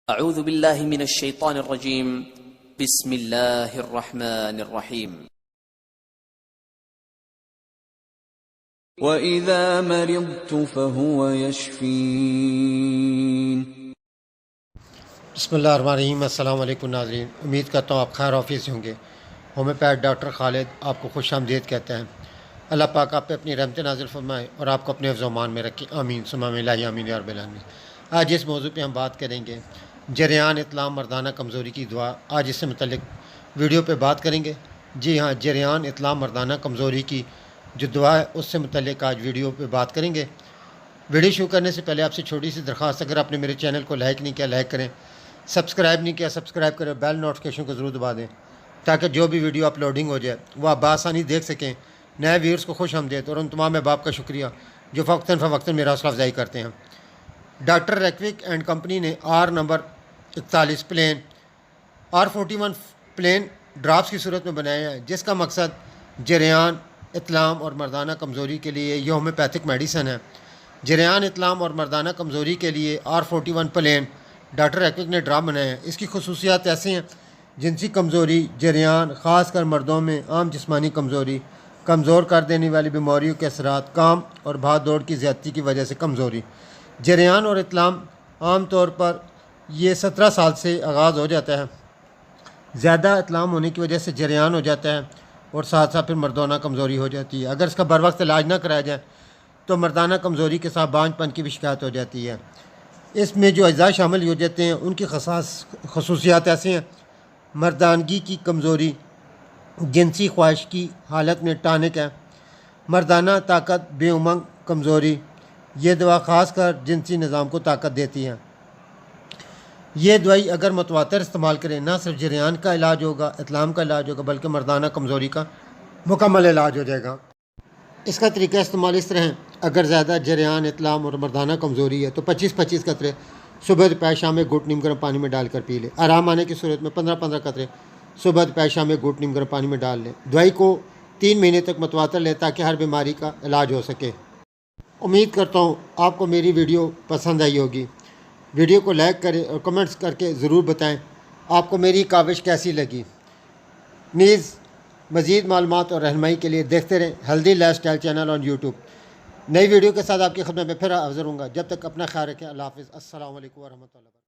अऊज़ु बिल्लाहि मिनश शैतानिर रजीम। बिस्मिल्लाहिर रहमानिर रहीम। वइज़ा मरिज़्तु फ़हुव यशफ़ीन। बिस्मिल्लाहिर्रहमानिर्रहीम। अस्सलाम वालेकुम नाज़रीन, उम्मीद करता हूँ आप खैर ऑफिस से होंगे। होम्योपैथ डॉक्टर खालिद आपको खुशामदीद कहते हैं। अल्लाह पाक आप पे अपनी रहमत नाज़िल फरमाए और आपको अपने हिफ्ज़-ओ-अमान में रखे, आमीन सुम्मा आमीन आमीन या रब्बिल आलमीन। आज इस मौजू पे हम बात करेंगे जरियान इत्लाम मर्दाना कमज़ोरी की दुआ। आज इससे मुतल्लिक वीडियो पे बात करेंगे। जी हाँ, जरियान इत्लाम मर्दाना कमज़ोरी की जो दुआ है उससे मुतल्लिक आज वीडियो पे बात करेंगे। वीडियो शुरू करने से पहले आपसे छोटी सी दरख्वास्त, अगर आपने मेरे चैनल को लाइक नहीं किया लाइक करें, सब्सक्राइब नहीं किया सब्सक्राइब करें, बेल नोटिफिकेशन को ज़रूर दबा दें ताकि जो भी वीडियो अपलोडिंग हो जाए वह आप बआसानी देख सकें। नए व्यूअर्स को खुश आमदीद और उन तमाम अहबाब का शुक्रिया जो फ़क्तन फ़वक्तन मेरा हौसला अफजाई करते हैं। डॉक्टर रैकविक एंड कंपनी ने R number 41 plain R41 plain drops की सूरत में बनाया है, जिसका मकसद जरियान इत्लाम और मर्दाना कमज़ोरी के लिए यह होम्योपैथिक मेडिसन है। जरियान इत्लाम और मर्दाना कमज़ोरी के लिए R41 प्लेन डॉक्टर रैकविक ने ड्राप बनाया है। इसकी खसूसियात ऐसी हैं: जिनसी कमज़ोरी, जरियान ख़ासकर मर्दों में आम जिस्मानी कमज़ोरी, कमज़ोर कर देने वाली बीमारियों के असरात, काम और भाग दौड़ की ज़्यादती की वजह से कमज़ोरी। जरियान और इत्लाम आम तौर पर ये 17 साल से आगाज़ हो जाता है। ज़्यादा इत्लाम होने की वजह से जरियान हो जाता है और साथ साथ फिर मर्दाना कमज़ोरी हो जाती है। अगर इसका बर वक्त इलाज ना कराया जाए तो मर्दाना कमज़ोरी के साथ बांझपन की भी शिकायत हो जाती है। इसमें जो अज़ा शामिल हो जाते हैं उनकी खसूसियात ऐसे हैं: मर्दानगी की कमज़ोरी, जिनसी ख्वाहिश की हालत में टानिक है, मर्दाना ताकत बेउमंग कमज़ोरी। ये दवा ख़ास कर जिनसी निज़ाम को ताकत देती है। ये दवाई अगर मुतवातर इस्तेमाल करें ना सिर्फ जरियान का इलाज होगा, इत्लाम का इलाज होगा, बल्कि मर्दाना कमज़ोरी का मुकम्मल इलाज हो जाएगा। इसका तरीका इस्तेमाल इस तरह है: अगर ज़्यादा जरियान इत्लाम और मर्दाना कमज़ोरी है तो 25-25 कतरे सुबह दोपहर शाम में घुट नीम गर्म पानी में डालकर पी लें। आराम आने की सूरत में 15-15 कतरे सुबह दोपहर शाम में घुट नीम गर्म पानी में डाल लें। दवाई को 3 महीने तक मुतवातर लें ताकि हर बीमारी का इलाज हो सके। उम्मीद करता हूँ आपको मेरी वीडियो पसंद आई होगी। वीडियो को लाइक करें और कमेंट्स करके ज़रूर बताएं आपको मेरी काविश कैसी लगी। नीज़ मज़ीद मालूमात और रहनुमाई के लिए देखते रहें healthy lifestyle channel on YouTube. नई वीडियो के साथ आपकी खिदमत में फिर हाज़िर होऊंगा। जब तक अपना ख्याल रखें। अल्लाह हाफ़िज़। अस्सलामु अलैकुम व रहमतुल्लाह।